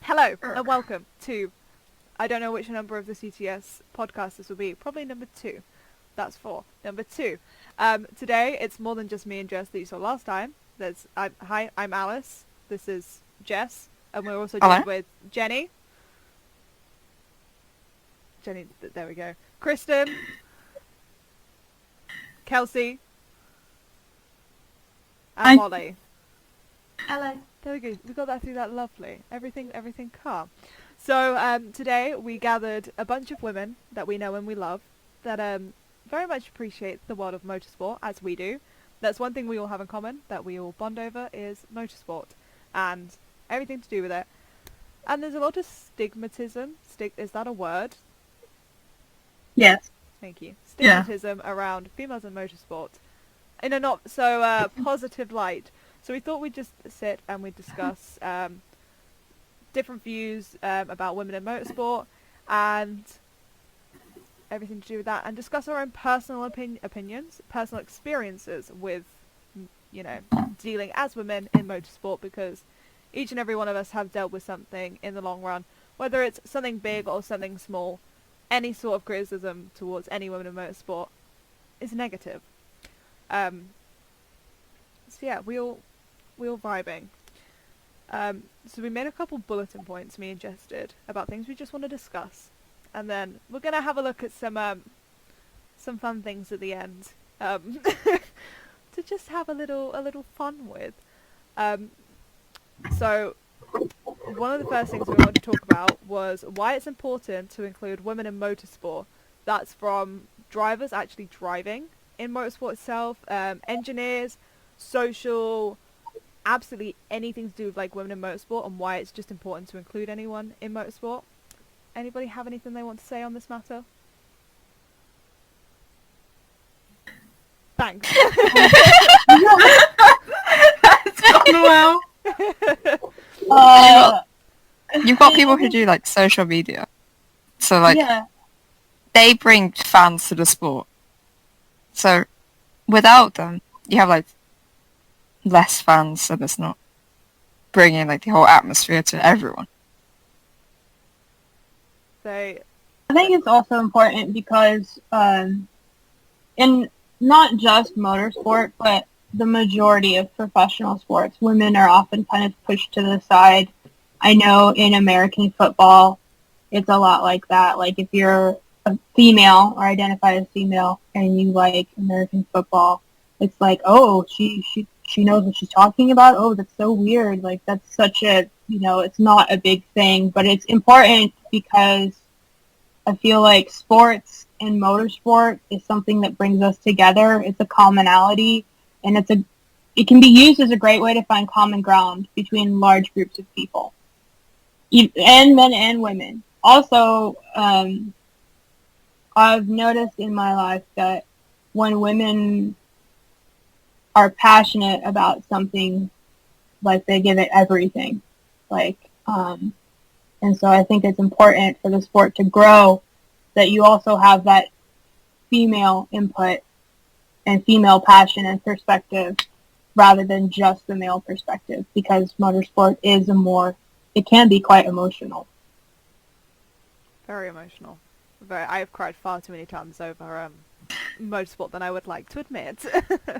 Hello and welcome to, I don't know which number of the CTS podcast this will be, probably number 2. That's 4. Number 2. Today it's more than just me and Jess that you saw last time. Hi, I'm Alice. This is Jess, and we're also joined with Jenny. There we go. Kristen. Kelsey. And Molly. Hello. There we go. We got that through that lovely. Everything calm. So today we gathered a bunch of women that we know and we love that very much appreciate the world of motorsport as we do. That's one thing we all have in common that we all bond over is motorsport and everything to do with it. And there's a lot of stigmatism. Is that a word? Yes. Thank you. Stigmatism around females in motorsport in a not so positive light. So we thought we'd just sit and we'd discuss different views about women in motorsport and everything to do with that, and discuss our own personal opinions, personal experiences with, dealing as women in motorsport, because each and every one of us have dealt with something in the long run, whether it's something big or something small. Any sort of criticism towards any woman in motorsport is negative. So yeah, we all vibing. So we made a couple bulletin points, me and Jess did, about things we just want to discuss, and then we're gonna have a look at some fun things at the end, to just have a little fun with. So one of the first things we wanted to talk about was why it's important to include women in motorsport. That's from drivers actually driving in motorsport itself, engineers, social, absolutely anything to do with like women in motorsport, and why it's just important to include anyone in motorsport. Anybody have anything they want to say on this matter? Thanks. That's gone well. You've got people who do like social media, so like they bring fans to the sport. So without them, you have like less fans, and it's not bringing like the whole atmosphere to everyone. I think it's also important because in not just motorsport, but the majority of professional sports, women are often kind of pushed to the side. I know in American football, it's a lot like that. Like if you're a female or identify as female and you like American football, it's like, oh, she knows what she's talking about. Oh, that's so weird. Like that's such a, it's not a big thing, but it's important because I feel like sports and motorsport is something that brings us together. It's a commonality, and it can be used as a great way to find common ground between large groups of people, and men and women. Also, I've noticed in my life that when women are passionate about something, like they give it everything, and so I think it's important for the sport to grow that you also have that female input and female passion and perspective rather than just the male perspective, because motorsport is it can be quite emotional. Very emotional. I have cried far too many times over motorsport than I would like to admit. I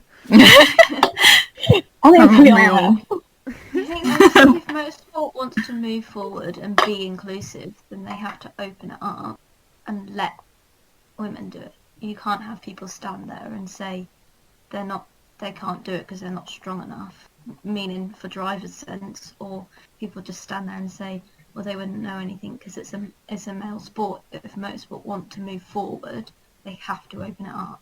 think we all have. I think if motorsport wants to move forward and be inclusive, then they have to open it up and let women do it. You can't have people stand there and say they can't do it because they're not strong enough, meaning for driver's sense, or people just stand there and say, well, they wouldn't know anything because it's a male sport. If motorsport want to move forward, they have to open it up.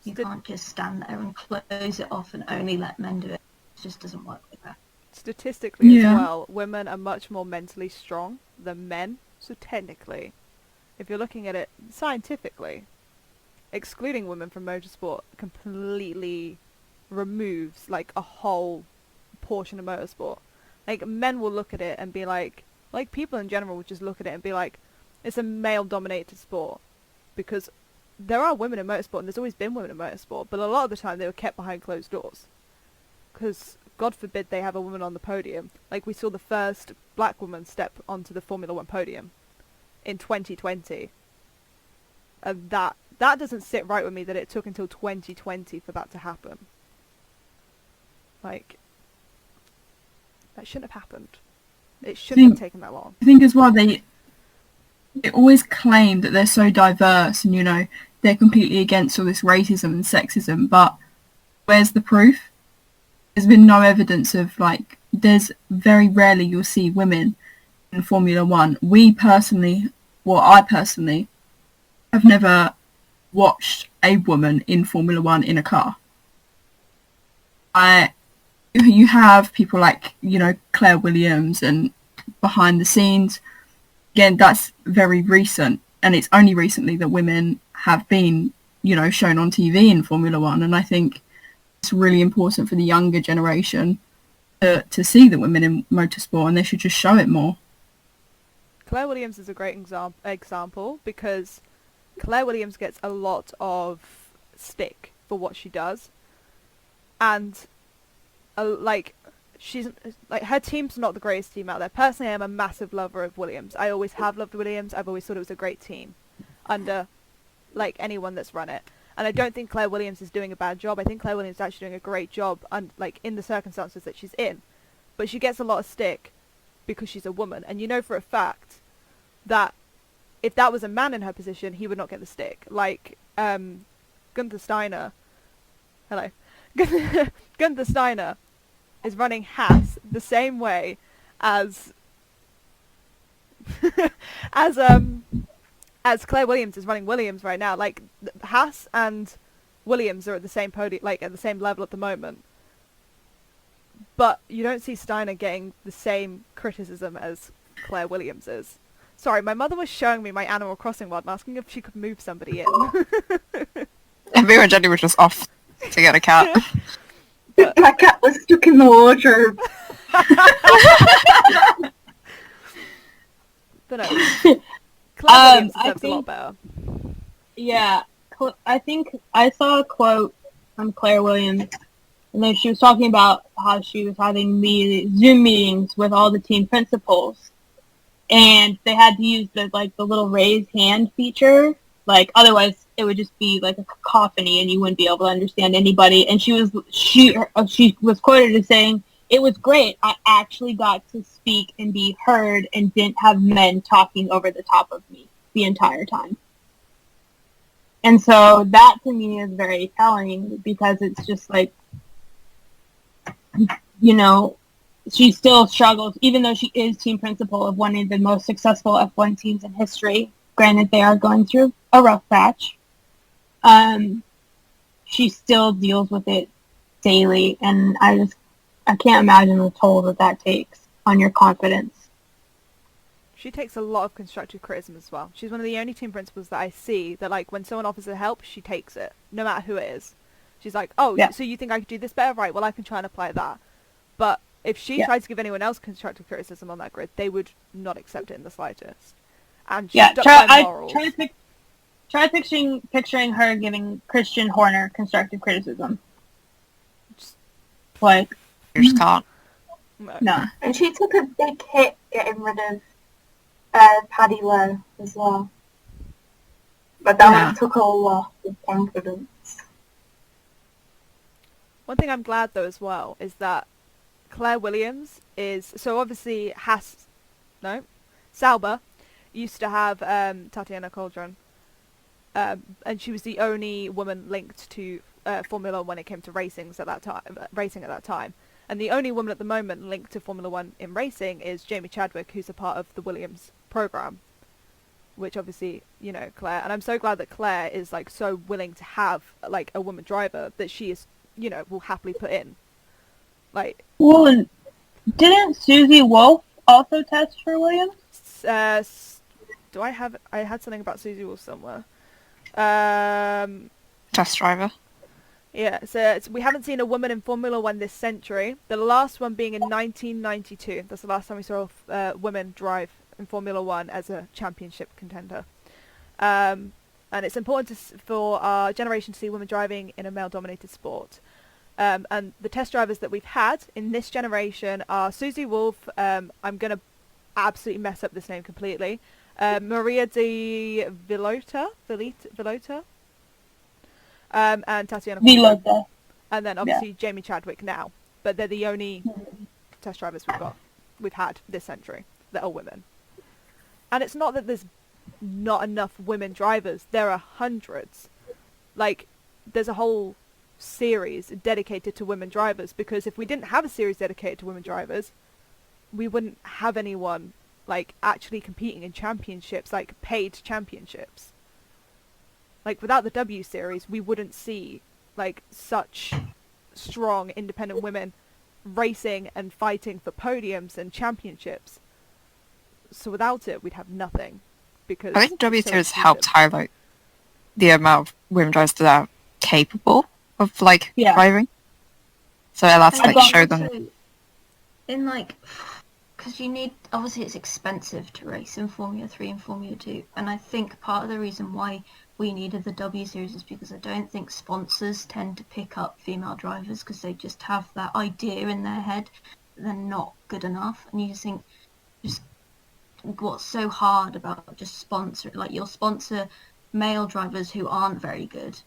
You can't just stand there and close it off and only let men do it. It just doesn't work like that. Statistically as well, women are much more mentally strong than men. So technically, if you're looking at it scientifically, excluding women from motorsport completely removes like a whole portion of motorsport. Like men will look at it and be like people in general would just look at it and be like, it's a male-dominated sport, because there are women in motorsport and there's always been women in motorsport, but a lot of the time they were kept behind closed doors. Because God forbid they have a woman on the podium. Like, we saw the first black woman step onto the Formula 1 podium in 2020. And that doesn't sit right with me, that it took until 2020 for that to happen. Like, that shouldn't have happened. It shouldn't have taken that long. I think as well, they always claim that they're so diverse and, you know, they're completely against all this racism and sexism, but where's the proof? There's been no evidence of, like, there's very rarely you'll see women in Formula 1. I personally have never watched a woman in Formula 1 in a car. You have people like, you know, Claire Williams and behind the scenes. Again, that's very recent, and it's only recently that women have been, you know, shown on TV in Formula 1, and I think it's really important for the younger generation to see the women in motorsport, and they should just show it more. Claire Williams is a great example because Claire Williams gets a lot of stick for what she does, and she's like, her team's not the greatest team out there. Personally, I'm a massive lover of Williams. I always have loved Williams. I've always thought it was a great team under like anyone that's run it. And I don't think Claire Williams is doing a bad job. I think Claire Williams is actually doing a great job, like in the circumstances that she's in. But she gets a lot of stick because she's a woman, and you know for a fact that if that was a man in her position, he would not get the stick. Like Gunther Steiner, hello, Gunther Steiner is running Haas the same way as as Claire Williams is running Williams right now. Like, Haas and Williams are at the same podium, like at the same level at the moment. But you don't see Steiner getting the same criticism as Claire Williams is. Sorry, my mother was showing me my Animal Crossing world and asking if she could move somebody in. And me and Jenny were just off to get a cat. My cat was stuck in the wardrobe. But no, Claire Williams deserves a lot better. Yeah, I think I saw a quote from Claire Williams, and then she was talking about how she was having Zoom meetings with all the team principals, and they had to use the little raise hand feature. Like, otherwise it would just be like a cacophony and you wouldn't be able to understand anybody. And she was quoted as saying, "It was great. I actually got to speak and be heard and didn't have men talking over the top of me the entire time." And so that to me is very telling, because it's just like, you know, she still struggles, even though she is team principal of one of the most successful F1 teams in history. Granted, they are going through a rough patch. She still deals with it daily, and I can't imagine the toll that takes on your confidence. She takes a lot of constructive criticism as well. She's one of the only team principals that I see that, like, when someone offers her help, she takes it, no matter who it is. She's like, "Oh, yeah. So you think I could do this better? Right, well, I can try and apply that." But if she tried to give anyone else constructive criticism on that grid, they would not accept it in the slightest. And she's stuck by morals. Try picturing her giving Christian Horner constructive criticism. Like, you just can't. No. And she took a big hit getting rid of Paddy Lowe as well. But that one took a lot of confidence. One thing I'm glad though as well is that Claire Williams is, so obviously Sauber used to have Tatiana Caldron, and she was the only woman linked to Formula 1 when it came to racing at that time. And the only woman at the moment linked to Formula 1 in racing is Jamie Chadwick, who's a part of the Williams program, which obviously, you know, Claire, and I'm so glad that Claire is like so willing to have like a woman driver that she is, you know, will happily put in. Like, well, didn't Susie Wolf also test for Williams? I had something about Susie Wolf somewhere. Test driver. Yeah, so we haven't seen a woman in Formula 1 this century. The last one being in 1992. That's the last time we saw women drive in Formula 1 as a championship contender. And it's important for our generation to see women driving in a male-dominated sport. And the test drivers that we've had in this generation are Susie Wolf, I'm going to absolutely mess up this name completely, Maria de Villota, and Tatiana Villota. And then obviously Jamie Chadwick now. But they're the only test drivers we've had this century that are women. And it's not that there's not enough women drivers. There are hundreds. Like, there's a whole series dedicated to women drivers, because if we didn't have a series dedicated to women drivers, we wouldn't have anyone like actually competing in championships, like paid championships. Like, without the W series, we wouldn't see like such strong independent women racing and fighting for podiums and championships. So without it, we'd have nothing. Because I think W series helped highlight the amount of women drivers that are capable of like driving. So that's like show them. In like, because you need, obviously it's expensive to race in Formula 3 and Formula 2, and I think part of the reason why we needed the W series is because I don't think sponsors tend to pick up female drivers because they just have that idea in their head that they're not good enough, and you just think, just what's so hard about just sponsor, like you'll sponsor male drivers who aren't very good,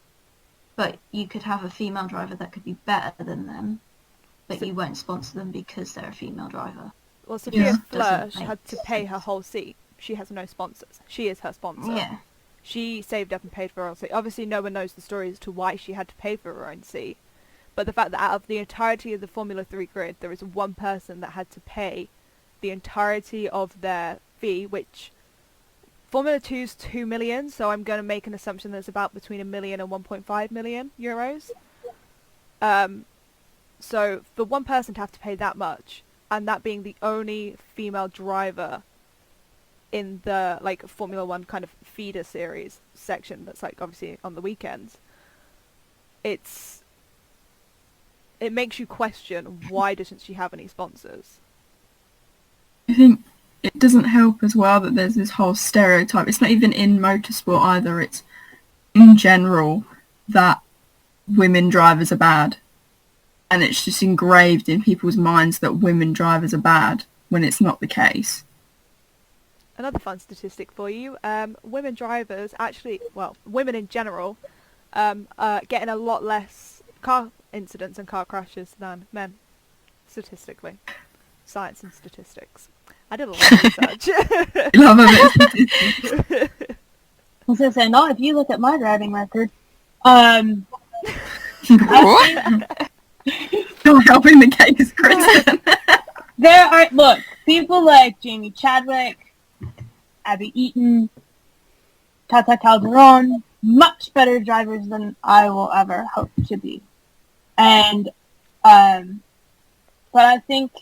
but you could have a female driver that could be better than them, but you won't sponsor them because they're a female driver. Well, Sophia Flörsch had to pay her whole seat. She has no sponsors. She is her sponsor. Yeah. She saved up and paid for her own seat. Obviously, no one knows the story as to why she had to pay for her own seat. But the fact that out of the entirety of the Formula 3 grid, there is one person that had to pay the entirety of their fee, which Formula 2's 2 million, so I'm going to make an assumption that's about between 1 million and 1.5 million euros. So for one person to have to pay that much, and that being the only female driver in the like Formula 1 kind of feeder series section that's like obviously on the weekends, it makes you question, why doesn't she have any sponsors? I think it doesn't help as well that there's this whole stereotype. It's not even in motorsport either, it's in general that women drivers are bad. And it's just engraved in people's minds that women drivers are bad when it's not the case. Another fun statistic for you, women drivers actually, well, women in general, are getting a lot less car incidents and car crashes than men, statistically. Science and statistics. I did a lot of research. Love a bit of statistics. I was going to say, no, if you look at my driving record, what? Still helping the case, Kristen. There are, look, people like Jamie Chadwick, Abby Eaton, Tata Calderon, much better drivers than I will ever hope to be. And, but I think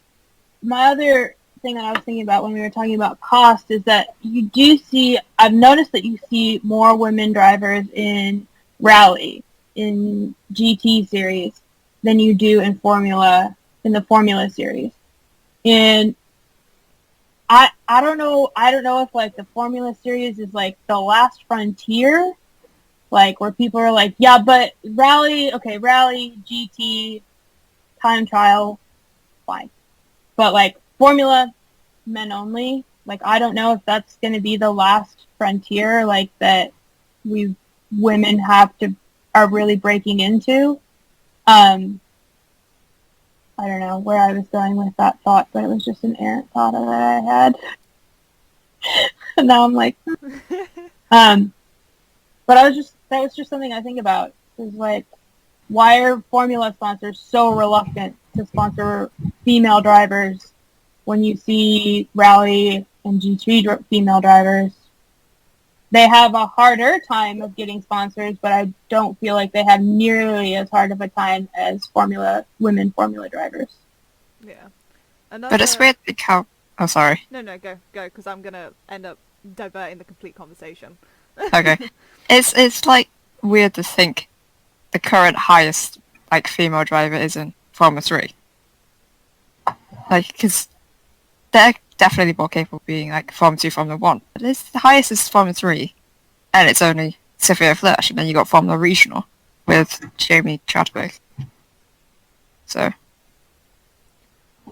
my other thing that I was thinking about when we were talking about cost is that you do see, I've noticed that you see more women drivers in rally, in GT series, than you do in the Formula series. And I don't know if like the Formula series is like the last frontier, like where people are like, yeah, but rally, GT, time trial, fine. But like Formula, men only, like I don't know if that's going to be the last frontier, like that women are really breaking into. I don't know where I was going with that thought, but it was just an errant thought that I had. And now I'm like, but that was just something I think about. Is like, why are Formula sponsors so reluctant to sponsor female drivers when you see rally and GT female drivers? They have a harder time of getting sponsors, but I don't feel like they have nearly as hard of a time as women Formula drivers. Yeah. But it's weird because... Oh, sorry. No, go, because I'm going to end up diverting the complete conversation. Okay. It's like weird to think the current highest like female driver is in Formula 3. Like, because they're definitely more capable of being like Formula 2, Formula 1. But the highest is Formula 3, and it's only Sophia Flörsch, and then you got Formula Regional with Jamie Chadwick. So.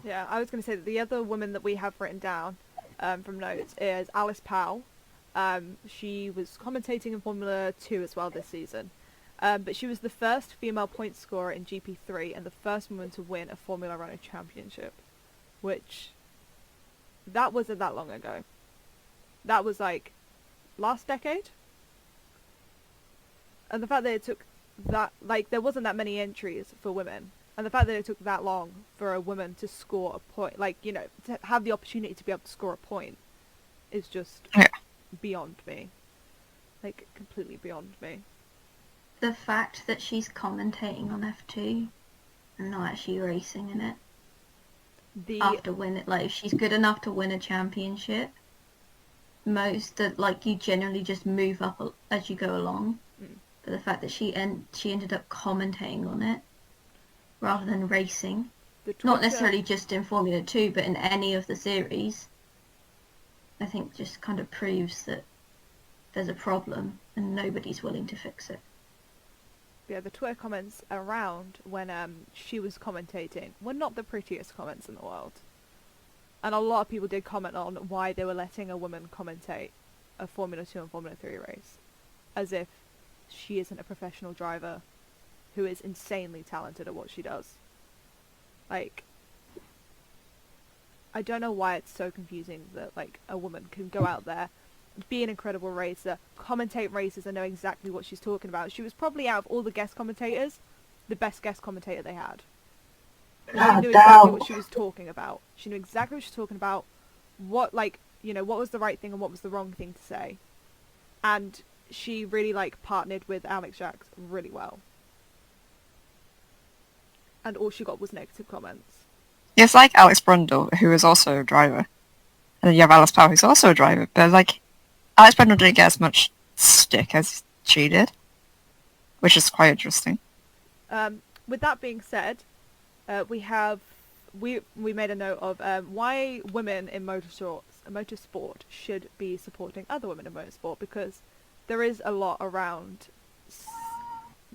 Yeah, I was going to say that the other woman that we have written down from notes is Alice Powell. She was commentating in Formula 2 as well this season. But she was the first female point scorer in GP3 and the first woman to win a Formula Renault championship. Which, that wasn't that long ago. That was like last decade. And the fact that it took that, like, there wasn't that many entries for women. And the fact that it took that long for a woman to score a point, like, you know, to have the opportunity to be able to score a point is just beyond me. Like, completely beyond me. The fact that she's commentating on F2 and not actually racing in it. After win it, like, if she's good enough to win a championship, most that, like, you generally just move up as you go along. But the fact that she ended up commentating on it rather than racing, not necessarily just in Formula 2, but in any of the series, I think just kind of proves that there's a problem and nobody's willing to fix it. Yeah, the Twitter comments around when she was commentating were not the prettiest comments in the world. And a lot of people did comment on why they were letting a woman commentate a Formula 2 and Formula 3 race. As if she isn't a professional driver who is insanely talented at what she does. Like, I don't know why it's so confusing that, like, a woman can go out there, be an incredible racer, commentate races and know exactly what she's talking about. She was probably, out of all the guest commentators, the best guest commentator they had. She knew exactly what she was talking about. She knew exactly what she was talking about, what, like, you know, what was the right thing and what was the wrong thing to say. And she really, like, partnered with Alex Jacques really well. And all she got was negative comments. It's like Alex Brundle, who is also a driver. And then you have Alice Powell, who's also a driver. But, like, Alex Brundle didn't get as much stick as she did, which is quite interesting. With that being said, we made a note of why women in motorsport should be supporting other women in motorsport, because there is a lot around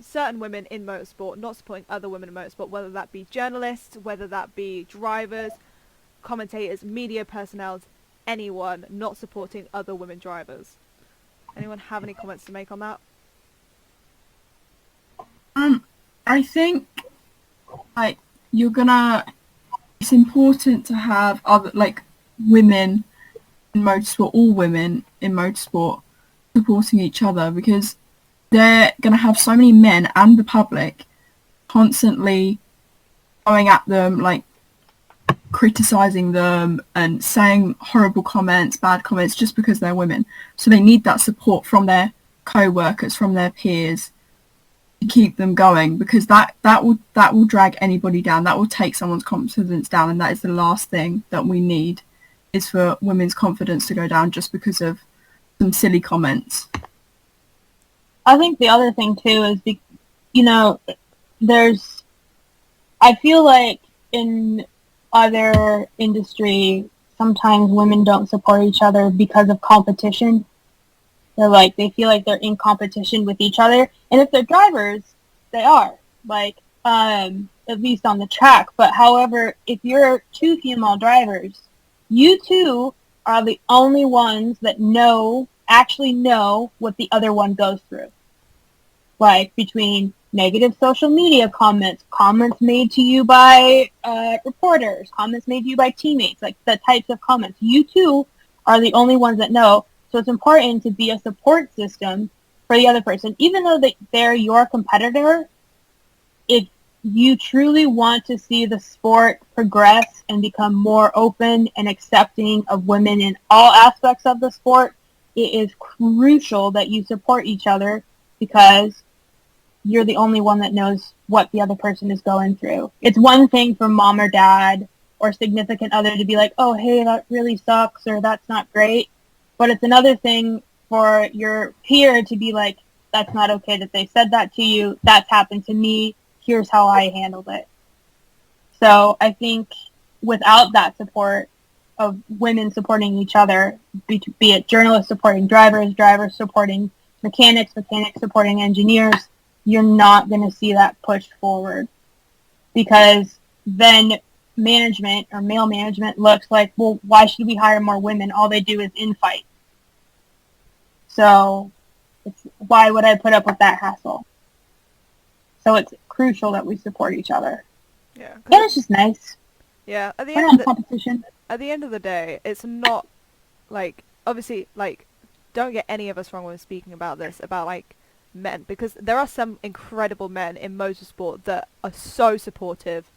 certain women in motorsport not supporting other women in motorsport, whether that be journalists, whether that be drivers, commentators, media personnel, anyone not supporting other women drivers. Anyone have any comments to make on that? I think, like, it's important to have other, like, women in motorsport, all women in motorsport supporting each other, because they're going to have so many men and the public constantly going at them, like, criticizing them and saying horrible comments, bad comments, just because they're women. So they need that support from their co-workers, from their peers, to keep them going, because that will drag anybody down. That will take someone's confidence down, and that is the last thing that we need, is for women's confidence to go down just because of some silly comments. I think the other thing too is, you know, I feel like in other industry, sometimes women don't support each other because of competition. They feel like they're in competition with each other. And if they're drivers, they are, like, at least on the track. But however, if you're two female drivers, you two are the only ones that actually know what the other one goes through. Like, between negative social media comments made to you by reporters, comments made to you by teammates, like the types of comments. You two are the only ones that know. So it's important to be a support system for the other person. Even though they're your competitor, if you truly want to see the sport progress and become more open and accepting of women in all aspects of the sport, it is crucial that you support each other, because you're the only one that knows what the other person is going through. It's one thing for mom or dad or significant other to be like, oh, hey, that really sucks, or that's not great. But it's another thing for your peer to be like, that's not okay that they said that to you. That's happened to me. Here's how I handled it. So I think without that support of women supporting each other, be it journalists supporting drivers, drivers supporting mechanics, mechanics supporting engineers, you're not going to see that pushed forward. because then management or male management looks like, well, why should we hire more women? All they do is infight. So why would I put up with that hassle? So it's crucial that we support each other. Yeah. And it's just nice. Yeah. At the We're end not of in competition. at the end of the day, it's not like, obviously, like, don't get any of us wrong when speaking about this, about like men, because there are some incredible men in motorsport that are so supportive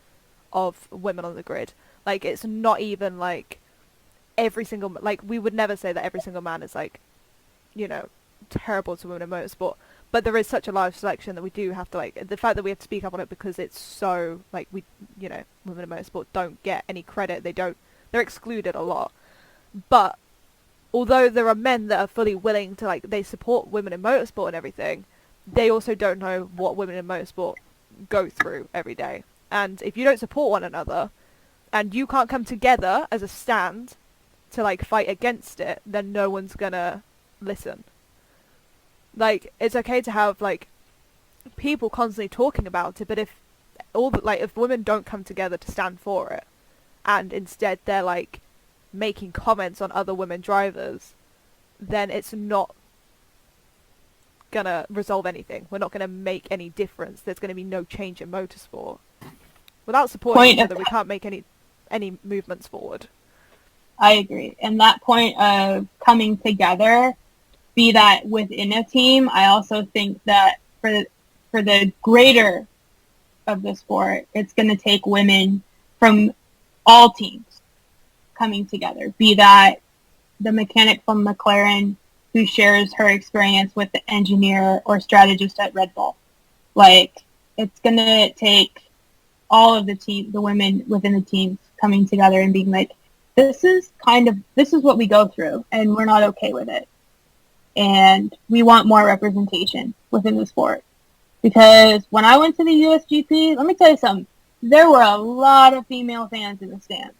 of women on the grid. Like, it's not even like every single, like, we would never say that every single man is like, you know, terrible to women in motorsport, but there is such a large selection that we do have to, like, the fact that we have to speak up on it because it's so, like, we, you know, women in motorsport don't get any credit, they're excluded a lot. But although there are men that are fully willing to, like, they support women in motorsport and everything, they also don't know what women in motorsport go through every day. And if you don't support one another, and you can't come together as a stand to, like, fight against it, then no one's gonna listen. Like, it's okay to have, like, people constantly talking about it, but if if women don't come together to stand for it, and instead they're, like, making comments on other women drivers, then it's not gonna resolve anything. We're not gonna make any difference. There's gonna be no change in motorsport. Without supporting each other, we can't make any movements forward. I agree. And that point of coming together, be that within a team, I also think that for the greater of the sport, it's going to take women from all teams coming together. Be that the mechanic from McLaren who shares her experience with the engineer or strategist at Red Bull. Like, it's going to take all of the women within the teams coming together and being like, this is what we go through, and we're not okay with it. And we want more representation within the sport. Because when I went to the USGP, let me tell you something, there were a lot of female fans in the stands.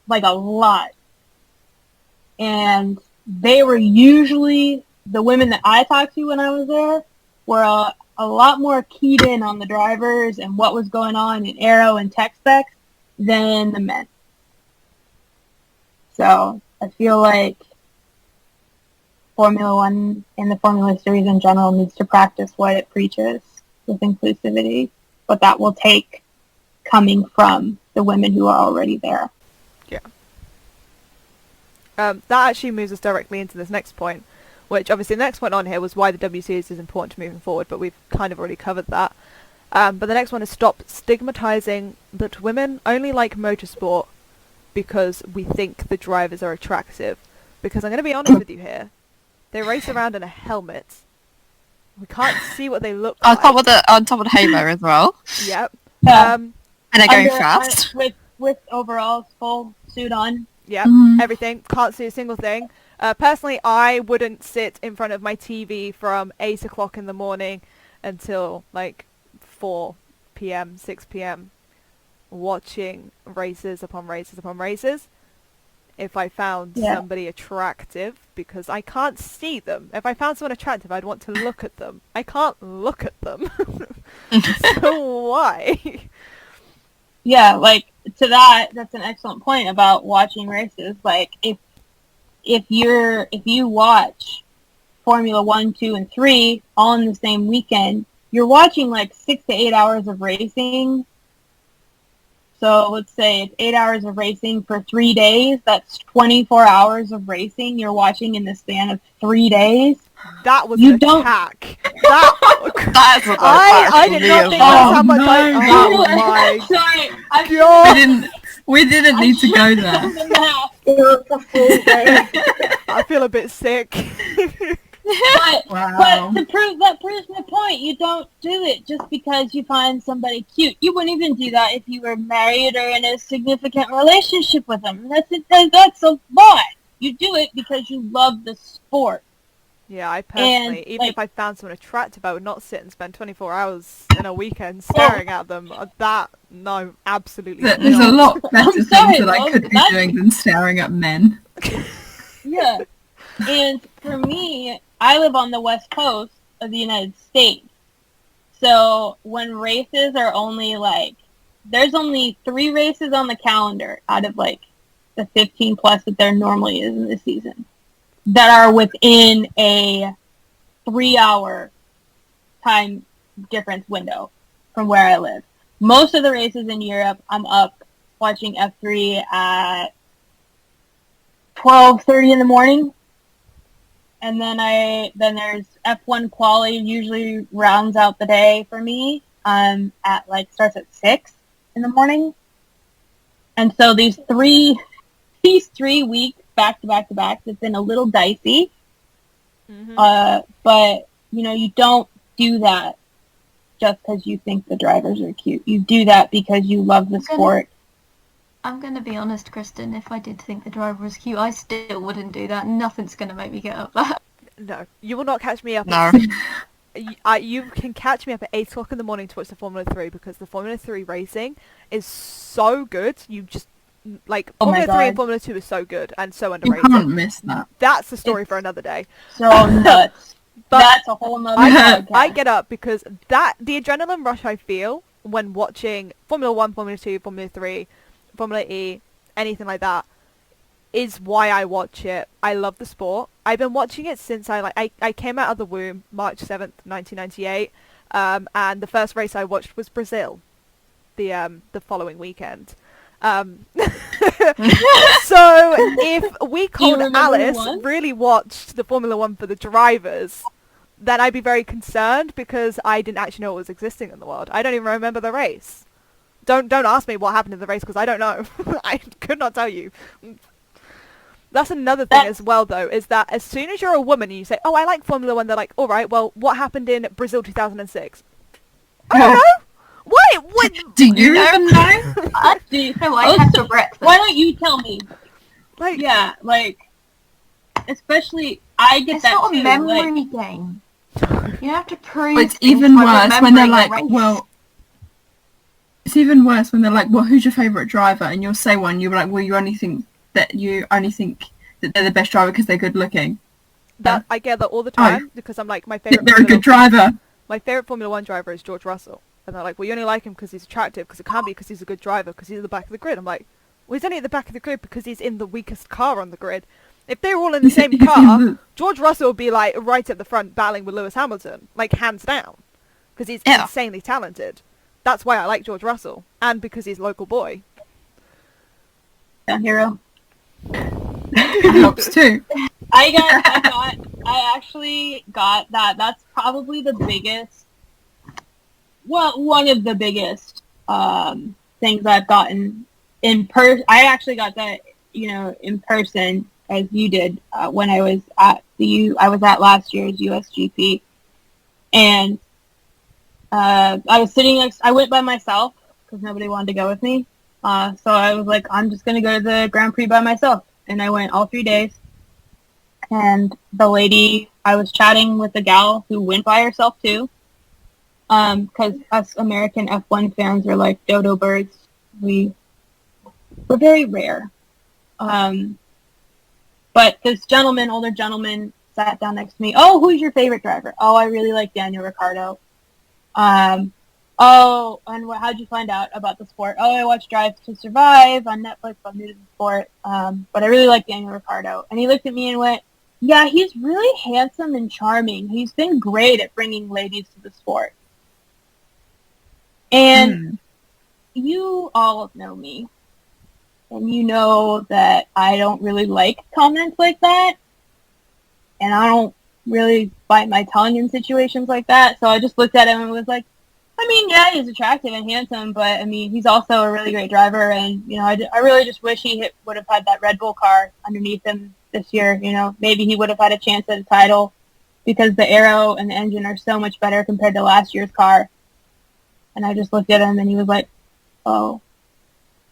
Like, a lot. And they were usually, the women that I talked to when I was there, were a lot more keyed in on the drivers and what was going on in aero and tech specs than the men. So I feel like Formula One and the Formula Series in general needs to practice what it preaches with inclusivity, but that will take coming from the women who are already there. Yeah. That actually moves us directly into this next point, which obviously the next point on here was why the W Series is important to moving forward, but we've kind of already covered that. But the next one is stop stigmatizing that women only like motorsport because we think the drivers are attractive. Because I'm going to be honest with you here, they race around in a helmet. We can't see what they look like. On top of the halo as well. Yep. And they're going fast. With overalls, full suit on. Yep, everything. Can't see a single thing. Personally, I wouldn't sit in front of my TV from 8 o'clock in the morning until like 4 p.m., 6 p.m. watching races upon races upon races. If I found somebody attractive, because I can't see them. If I found someone attractive, I'd want to look at them. I can't look at them. So why? Yeah, like, to that's an excellent point about watching races. Like, if you watch Formula 1, 2, and 3 all in the same weekend, you're watching like 6 to 8 hours of racing. So let's say it's 8 hours of racing for 3 days. That's 24 hours of racing you're watching in the span of 3 days. That was an attack. I did not think that's how much oh my God. We didn't need to go there. I feel a bit sick. But that proves my point. You don't do it just because you find somebody cute. You wouldn't even do that if you were married or in a significant relationship with them. That's a lie. You do it because you love the sport. Yeah, I personally, even if I found someone attractive, I would not sit and spend 24 hours in a weekend staring at them. No, absolutely not. There's a lot better things that I could be doing than staring at men. Yeah. And for me, I live on the west coast of the United States. So when races are only like there's only 3 races on the calendar out of like the 15 plus that there normally is in the season that are within a 3-hour time difference window from where I live. Most of the races in Europe, I'm up watching F3 at 12:30 in the morning. And then there's F1 quali usually rounds out the day for me. At like starts at 6 in the morning. And so these 3 weeks back to back to back, it's been a little dicey. Mm-hmm. But you know, you don't do that just because you think the drivers are cute. You do that because you love the sport. I'm going to be honest, Kristen. If I did think the driver was cute, I still wouldn't do that. Nothing's going to make me get up that. No, you will not catch me up. No. You can catch me up at 8 o'clock in the morning to watch the Formula 3 because the Formula 3 racing is so good. You just, like, Formula 3 and Formula 2 is so good and so underrated. You can't miss that. That's the story for another day. So nuts. But that's a whole nother podcast. I get up because the adrenaline rush I feel when watching Formula 1, Formula 2, Formula 3, Formula E, anything like that, is why I watch it. I love the sport. I've been watching it since I came out of the womb March 7th, 1998, and the first race I watched was Brazil, the following weekend. So if we called Alice really watched the Formula 1 for the drivers, then I'd be very concerned because I didn't actually know what was existing in the world. I don't even remember the race. Don't ask me what happened in the race because I don't know. I could not tell you. That's another thing as well, though, is that as soon as you're a woman and you say, oh, I like Formula 1, they're like, all right, well, what happened in Brazil 2006? I don't know. Why? What? Do you even know? I had for breakfast. Why don't you tell me? Like, yeah, like, especially, I get that too. It's not a memory game. You have to prove. It's even worse when they're like, well, it's even worse when they're like, well, who's your favourite driver? And you'll say one, you'll be like, well, you only think that they're the best driver because they're good looking. That I get that all the time because I'm like, my favourite. They're a good driver. My favourite Formula 1 driver is George Russell. And they're like, well, you only like him because he's attractive, because it can't be because he's a good driver, because he's at the back of the grid. I'm like, well, he's only at the back of the grid because he's in the weakest car on the grid. If they were all in the same car, George Russell would be, like, right at the front battling with Lewis Hamilton, like, hands down, because he's insanely talented. That's why I like George Russell, and because he's a local boy. Yeah, hero. Helps too. I actually got that. That's probably the biggest, well, one of the biggest things I've gotten in person. I actually got that, in person as you did when I was at last year's USGP, and I was sitting next. I went by myself because nobody wanted to go with me. So I was like, I'm just gonna go to the Grand Prix by myself, and I went all 3 days. And the lady, I was chatting with a gal who went by herself too. Because us American F1 fans are like dodo birds. We're very rare. But this older gentleman, sat down next to me. Oh, who's your favorite driver? Oh, I really like Daniel Ricciardo. Oh, and how'd you find out about the sport? Oh, I watched Drive to Survive on Netflix. I'm new to the sport. But I really like Daniel Ricciardo. And he looked at me and went, yeah, he's really handsome and charming. He's been great at bringing ladies to the sport. And you all know me. And you know that I don't really like comments like that. And I don't really bite my tongue in situations like that. So I just looked at him and was like, I mean, yeah, he's attractive and handsome, but I mean, he's also a really great driver. And, I really just wish he would have had that Red Bull car underneath him this year. Maybe he would have had a chance at a title because the aero and the engine are so much better compared to last year's car. And I just looked at him and he was like, oh.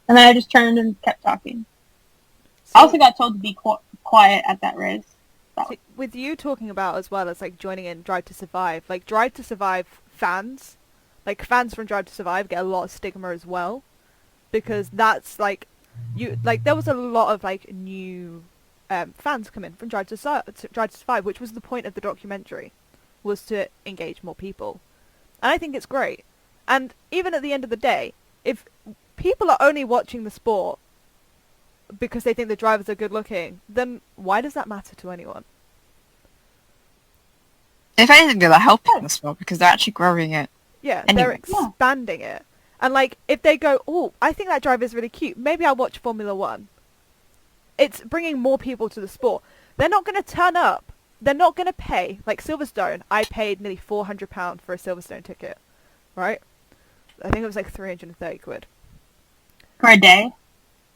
And then I just turned and kept talking. I also got told to be quiet at that race. So. With you talking about as well as like joining in Drive to Survive, like Drive to Survive fans, like fans from Drive to Survive get a lot of stigma as well, because that's like, there was a lot of like new fans come in from Drive to Survive, which was the point of the documentary, was to engage more people. And I think it's great. And even at the end of the day, if people are only watching the sport because they think the drivers are good looking, then why does that matter to anyone? If anything, they're helping the sport because they're actually growing it. Yeah, Anyway. they're expanding it. And like, if they go, oh, I think that driver is really cute, maybe I'll watch Formula One. It's bringing more people to the sport. They're not going to turn up. They're not going to pay. Like Silverstone, I paid nearly £400 for a Silverstone ticket, right? I think it was like 330 quid. For a day?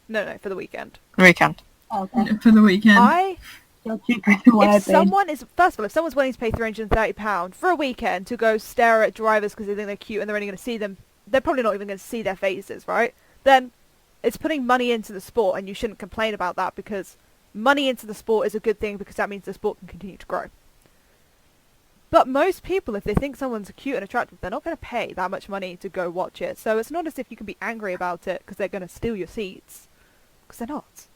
No, for the weekend. Weekend. Okay. For the weekend. Still cheaper than what I If paid. someone is, first of all, if someone's willing to pay £330 for a weekend to go stare at drivers because they think they're cute and they're only going to see them, they're probably not even going to see their faces, right? Then it's putting money into the sport, and you shouldn't complain about that, because money into the sport is a good thing, because that means the sport can continue to grow. But most people, if they think someone's cute and attractive, they're not going to pay that much money to go watch it. So it's not as if you can be angry about it because they're going to steal your seats, because they're not.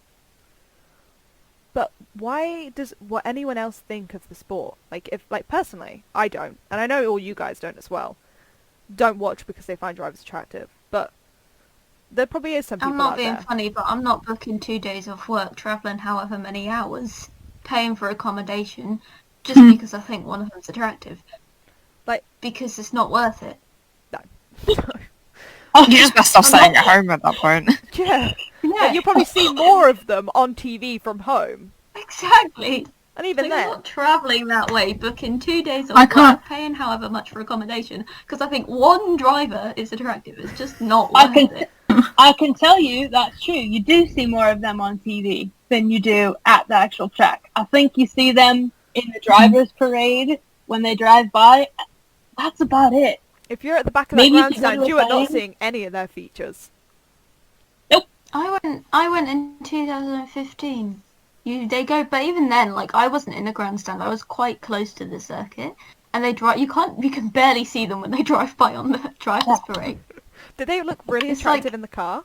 But why does what anyone else think of the sport? Like, personally, I don't, and I know all you guys don't as well. Don't watch because they find drivers attractive, but there probably is some people I'm not out being there. funny, but I'm not booking 2 days off work, travelling however many hours, paying for accommodation, just because I think one of them's attractive. Like, because it's not worth it. No. You just best off staying at home at that point. Yeah. Yeah, You probably see more of them on TV from home. exactly. And even I'm then, not travelling that way, booking 2 days I off can't- work, paying however much for accommodation, because I think one driver is attractive. It's just not I worth can- it. I can tell you that's true. You do see more of them on TV than you do at the actual track. I think you see them in the driver's parade when they drive by. That's about it. if you're at the back of that Maybe if you go grandstand, to a you are not thing- seeing any of their features. I went in 2015. They go, but even then, like, I wasn't in a grandstand. I was quite close to the circuit, and they drive. You can barely see them when they drive by on the driver's parade. Did they look really It's attractive like- in the car?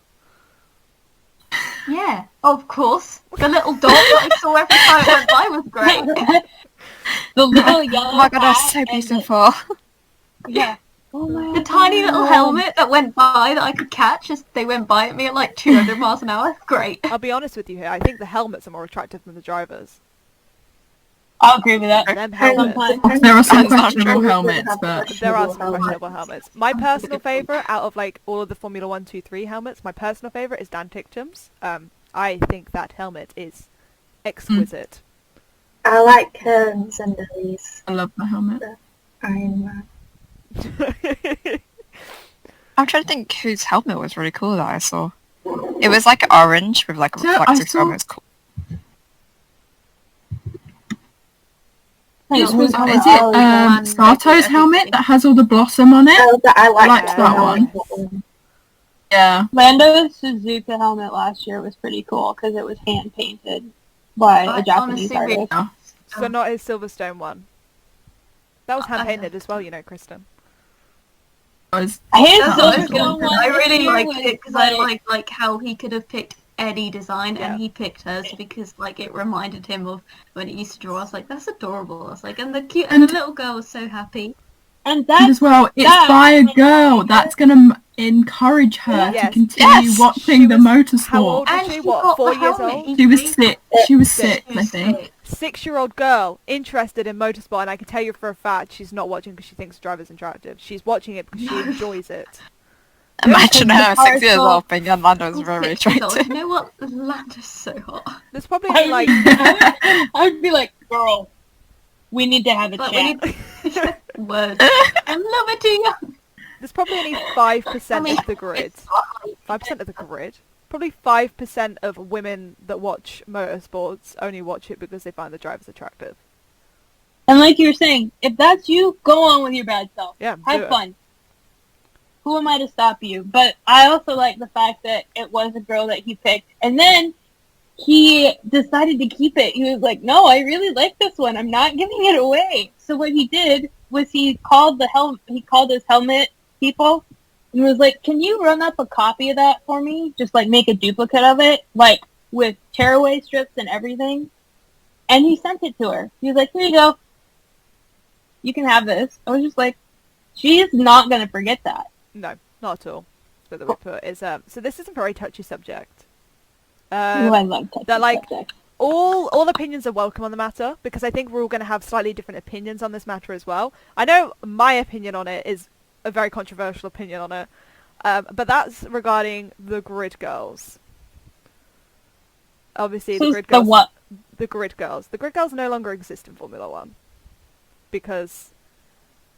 Yeah, of course. The little dog that I saw every time it went by was great. The little yellow Oh my god, that's hat so and the- beautiful. yeah. Oh my The tiny little God. helmet that went by that I could catch as they went by at me at like 200 miles an hour. Great. I'll be honest with you here. I think the helmets are more attractive than the drivers. I'll agree with that. Them helmets. There are some That's not questionable true. helmets, but There are some questionable helmets. My personal favourite, out of like all of the Formula 1, 2, 3 helmets, my personal favourite is Dan Ticktum's. I think that helmet is exquisite. I like Zendelli's I love the helmet. Iron Man. I'm trying to think whose helmet was really cool that I saw. It was like orange with like a So, I reflective saw- helmet. It's cool. Whose Is helmet? it Sato's helmet that has all the blossom on it? Oh, but I like liked that one. Yeah. Lando's Suzuka helmet last year was pretty cool because it was hand painted by I a Japanese honestly really- artist. So not his Silverstone one. That was I- hand painted as well, you know, Kristen. Was His That's what I was Silverstone gonna one say. I really this year liked was it because I like how he could have picked any design Yeah. and he picked hers because like it reminded him of when he used to draw. I was like, that's adorable. I was like, and the little girl was so happy. and and that's as well, it's that- by a girl. That's gonna encourage her Yes. to continue Yes. watching She the was- motorsport. how old was And she? she What, got 4 the years helmet. old? He She was made- sick. She was Six. sick, I think. 6-year-old girl interested in motorsport, and I can tell you for a fact she's not watching because she thinks the driver's attractive. She's watching it because she enjoys it. Imagine her the 6 years parcel- old being young Lando's I'm very 6 years old. attractive. You know what? Lando's so hot. There's probably I like would be like, girl, we need to have a But chat. when you words, I'm a little bit too young. there's probably only 5% I mean, of the grid. it's like- 5% of the grid. Probably 5% of women that watch motorsports only watch it because they find the drivers attractive. And like you were saying, if that's you, go on with your bad self. Yeah, do Have it. fun. Who am I to stop you? But I also like the fact that it was a girl that he picked. And then he decided to keep it. He was like, no, I really like this one. I'm not giving it away. So what he did was he called his helmet people and was like, can you run up a copy of that for me? Just like make a duplicate of it, like with tearaway strips and everything. And he sent it to her. He was like, here you go. You can have this. I was just like, she is not going to forget that. No, not at all. Facebook that we put is so this is a very touchy subject. I love touchy subjects. All opinions are welcome on the matter, because I think we're all going to have slightly different opinions on this matter as well. I know my opinion on it is a very controversial opinion on it, but that's regarding the grid girls. Obviously, the grid girls. The grid girls. The grid girls no longer exist in Formula One because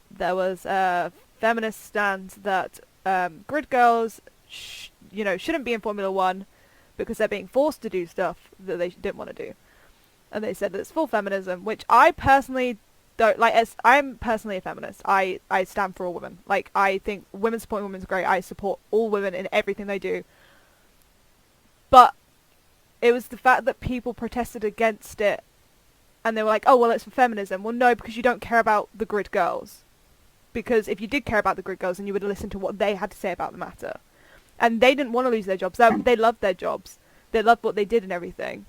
there was a feminist stand that grid girls, shouldn't be in Formula One because they're being forced to do stuff that they didn't want to do, and they said that it's full feminism, which I personally don't like. As I'm personally a feminist, I stand for all women. Like, I think women supporting women is great. I support all women in everything they do, but it was the fact that people protested against it, and they were like, oh, well, it's for feminism. Well, no, because you don't care about the grid girls. Because if you did care about the grid girls, then you would listen to what they had to say about the matter. And they didn't want to lose their jobs. They loved their jobs. They loved what they did and everything.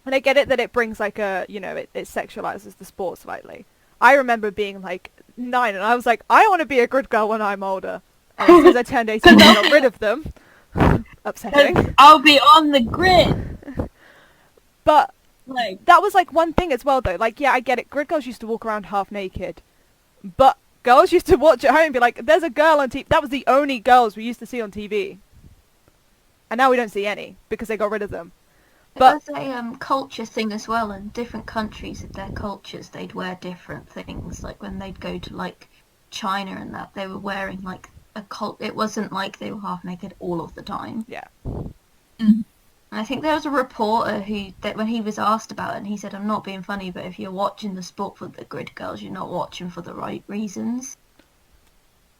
And I get it that it brings like it sexualizes the sport slightly. I remember being like 9, and I was like, I want to be a grid girl when I'm older. And as soon as I turned 18, I got rid of them. Upsetting. I'll be on the grid. But that was like one thing as well, though. Like, yeah, I get it. Grid girls used to walk around half naked, but girls used to watch at home and be like, "There's a girl on TV." That was the only girls we used to see on TV, and now we don't see any because they got rid of them. But there's a culture thing as well. In different countries, their cultures, they'd wear different things. Like when they'd go to like China and that, they were wearing like it wasn't like they were half naked all of the time. Yeah. And I think there was a reporter when he was asked about it, and he said, I'm not being funny, but if you're watching the sport for the grid girls, you're not watching for the right reasons.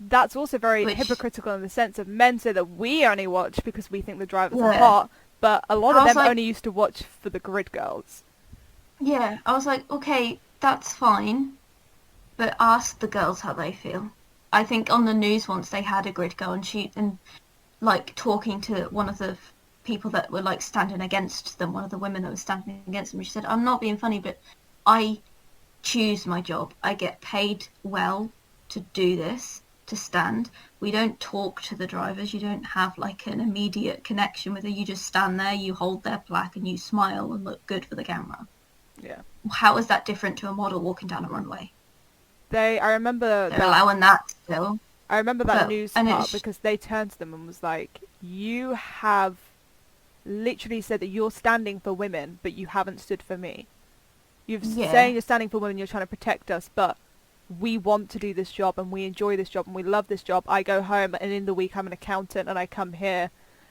That's also very hypocritical in the sense of men say that we only watch because we think the drivers are hot, but a lot of them only used to watch for the grid girls. Yeah, I was like, okay, that's fine, but ask the girls how they feel. I think on the news once they had a grid girl, and like talking to one of the people that were like standing against them, one of the women that was standing against them, she said, I'm not being funny, but I choose my job. I get paid well to do this, to stand. We don't talk to the drivers. You don't have like an immediate connection with her. You just stand there, you hold their plaque, and you smile and look good for the camera. Yeah. How is that different to a model walking down a runway? I remember they're allowing that still. I remember that news part because they turned to them and was like, you have literally said that you're standing for women, but you haven't stood for me. You've saying you're standing for women, you're trying to protect us, but we want to do this job and we enjoy this job and we love this job. I go home and in the week I'm an accountant and I come here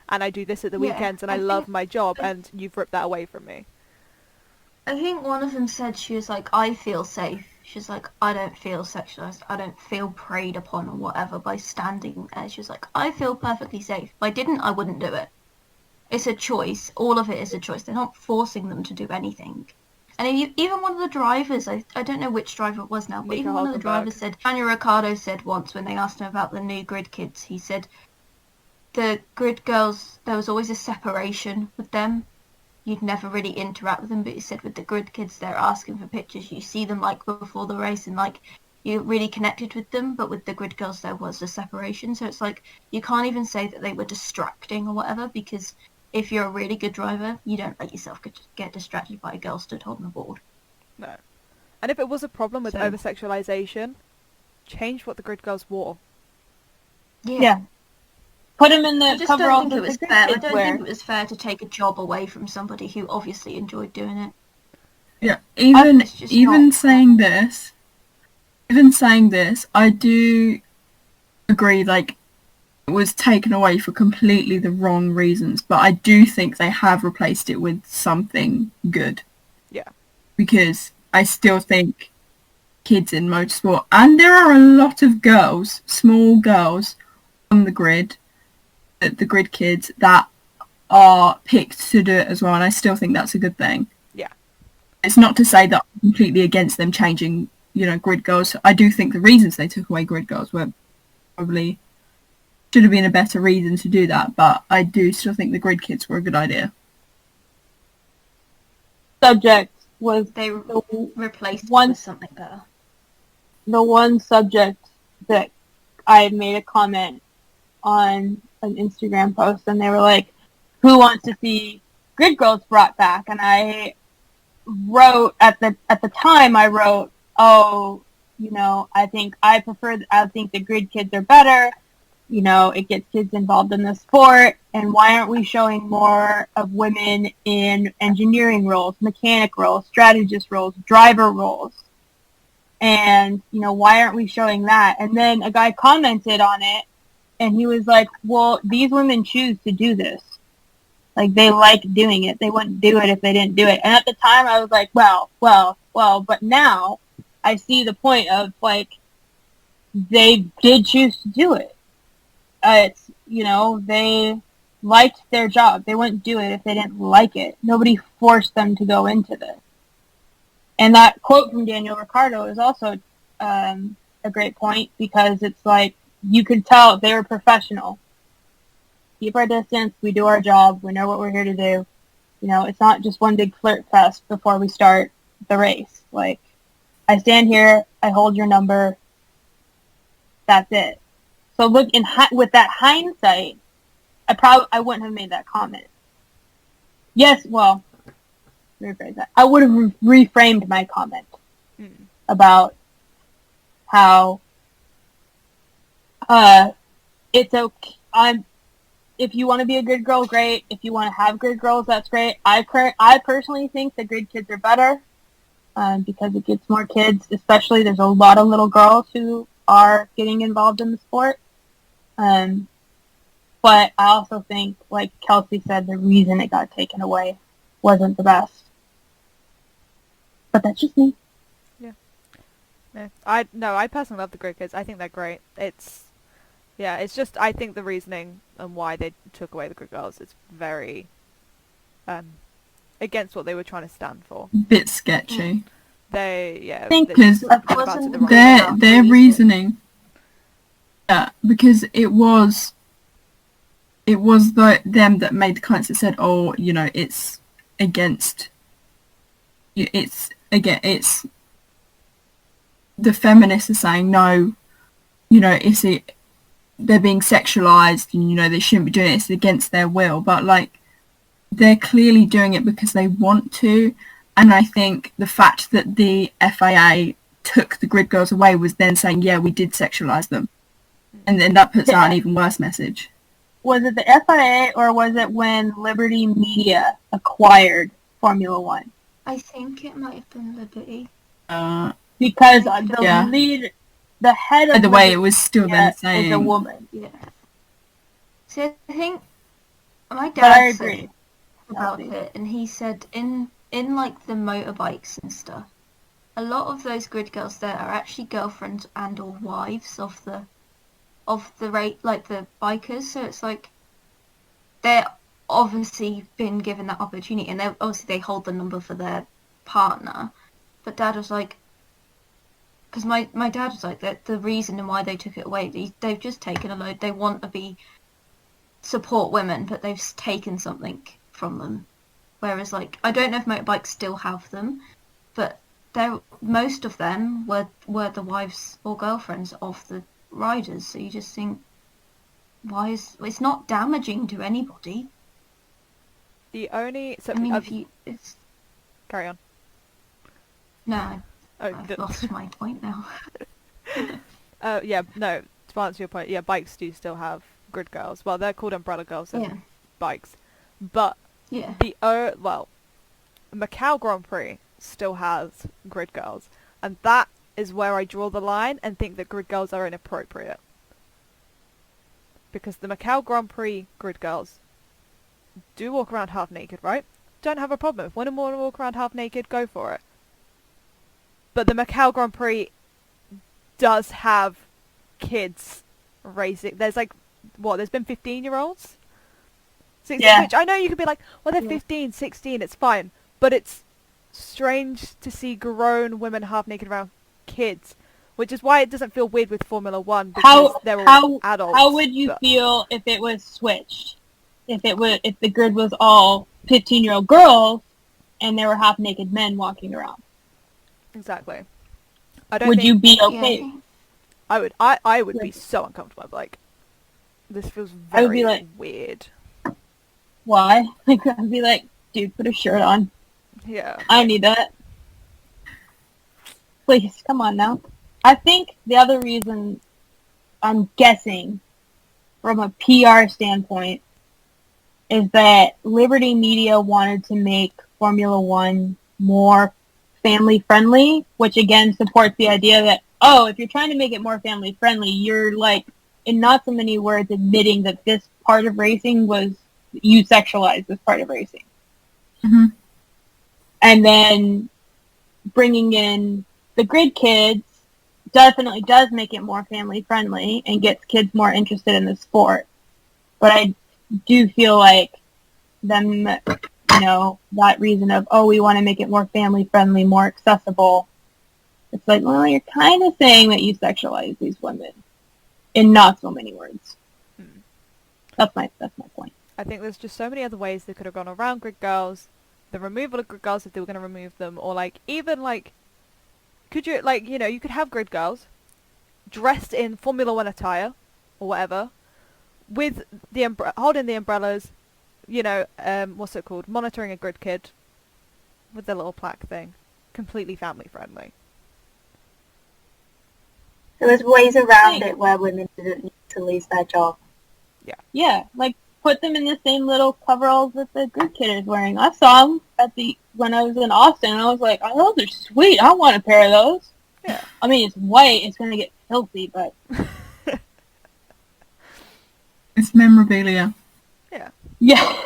and I do this at the weekends and I love my job, and you've ripped that away from me. I think one of them said, she was like, I feel safe. She's like, I don't feel sexualized. I don't feel preyed upon or whatever by standing there. She was like, I feel perfectly safe. If I didn't, I wouldn't do it. It's a choice. All of it is a choice. They're not forcing them to do anything. And even one of the drivers, I don't know which driver it was now, but even one of the drivers said, Daniel Ricciardo said once when they asked him about the new grid kids, he said, the grid girls, there was always a separation with them. You'd never really interact with them, but he said with the grid kids, they're asking for pictures. You see them like before the race and like you're really connected with them, but with the grid girls there was a separation. So it's like you can't even say that they were distracting or whatever, because if you're a really good driver, you don't let yourself get distracted by a girl stood holding a board. No. And if it was a problem with over-sexualization, change what the grid girls wore. Yeah. Put them in the cover I don't think it was fair to take a job away from somebody who obviously enjoyed doing it. Yeah, even saying this, I do agree, like, it was taken away for completely the wrong reasons, but I do think they have replaced it with something good. Yeah. Because I still think kids in motorsport, and there are a lot of girls, small girls, on the grid, the grid kids, that are picked to do it as well, and I still think that's a good thing. Yeah. It's not to say that I'm completely against them changing, grid girls. I do think the reasons they took away grid girls were probably should have been a better reason to do that, but I do still think the grid kids were a good idea. Subject was they replaced one with something better. The one subject that I made a comment on an Instagram post, and they were like, "Who wants to see Grid Girls brought back?" And I wrote at the time, I wrote, "Oh, I think the Grid Kids are better. It gets kids involved in the sport, and why aren't we showing more of women in engineering roles, mechanic roles, strategist roles, driver roles? And, why aren't we showing that?" And then a guy commented on it, and he was like, "Well, these women choose to do this. Like, they like doing it. They wouldn't do it if they didn't do it." And at the time, I was like, well, but now I see the point of, like, they did choose to do it. They liked their job. They wouldn't do it if they didn't like it. Nobody forced them to go into this. And that quote from Daniel Ricciardo is also a great point, because it's like, you could tell they were professional. Keep our distance. We do our job. We know what we're here to do. It's not just one big flirt fest before we start the race. Like, I stand here. I hold your number. That's it. So look, with that hindsight, I wouldn't have made that comment. Yes, well, rephrase that. I would have reframed my comment about how it's okay. If you want to be a grid girl, great. If you want to have grid girls, that's great. I personally think the grid kids are better because it gets more kids. Especially, there's a lot of little girls who are getting involved in the sport. But I also think, like Kelsey said, the reason it got taken away wasn't the best. But that's just me. Yeah. I personally love the grid kids. I think they're great. It's just, I think the reasoning and why they took away the grid girls is very against what they were trying to stand for. Bit sketchy. I think because their reasoning. Yeah, because it was them that made the comments that said, "Oh, it's against. It's the feminists are saying no. They're being sexualized, and they shouldn't be doing it. It's against their will." But like, they're clearly doing it because they want to. And I think the fact that the FIA took the grid girls away was then saying, "Yeah, we did sexualize them," and then that puts out an even worse message. Was it the FIA, or was it when Liberty Media acquired Formula One? I think it might have been Liberty. Because the head of the way it was still then saying is a woman. Yeah. So I think my dad said about it, and he said in like the motorbikes and stuff, a lot of those grid girls there are actually girlfriends and or wives of the like the bikers. So it's like they're obviously been given that opportunity, and they hold the number for their partner. But Dad was like, because my dad was like, that the reason why they took it away, they've just taken a load. They want to support women, but they've taken something from them. Whereas, like, I don't know if motorbikes still have them, but most of them were the wives or girlfriends of the riders. So you just think, it's not damaging to anybody. It's carry on. No, I've lost my point now. To answer your point, bikes do still have grid girls. Well, they're called umbrella girls in bikes, but Macau Grand Prix still has grid girls, and that is where I draw the line and think that grid girls are inappropriate. Because the Macau Grand Prix grid girls do walk around half naked, right? Don't have a problem. If women want to walk around half naked, go for it. But the Macau Grand Prix does have kids racing. There's there's been 15-year-olds? Which I know you could be like, well, they're 15, 16, it's fine. But it's strange to see grown women half naked around kids, which is why it doesn't feel weird with Formula One, because they're all adults. How would you feel if it was switched? If the grid was all 15-year-old girls and there were half naked men walking around? Exactly. Would you be okay? I would be so uncomfortable. I'd be like, This feels I would very be like, weird. why? Like, I'd be like, dude, put a shirt on. Yeah. I don't need that. Please, come on now. I think the other reason, I'm guessing, from a PR standpoint, is that Liberty Media wanted to make Formula One more family-friendly, which again supports the idea that, oh, if you're trying to make it more family-friendly, you're like, in not so many words, admitting that this part of racing was, you sexualized this part of racing. Mm-hmm. And then bringing in the grid kids definitely does make it more family-friendly and gets kids more interested in the sport. But I do feel like them, that reason of, oh, we want to make it more family-friendly, more accessible. It's like, well, you're kind of saying that you sexualize these women in not so many words. That's my point. I think there's just so many other ways they could have gone around grid girls, the removal of grid girls if they were going to remove them, or like even like, could you like you could have grid girls dressed in Formula One attire or whatever, with the holding the umbrellas, what's it called, monitoring a grid kid with the little plaque thing, completely family friendly. There was ways around it where women didn't need to lose their job. Yeah, like put them in the same little coveralls that the grid kid is wearing. I saw them when I was in Austin, and I was like, oh, those are sweet. I want a pair of those. Yeah. I mean, it's white. It's going to get filthy, but... It's memorabilia. Yeah. Yeah.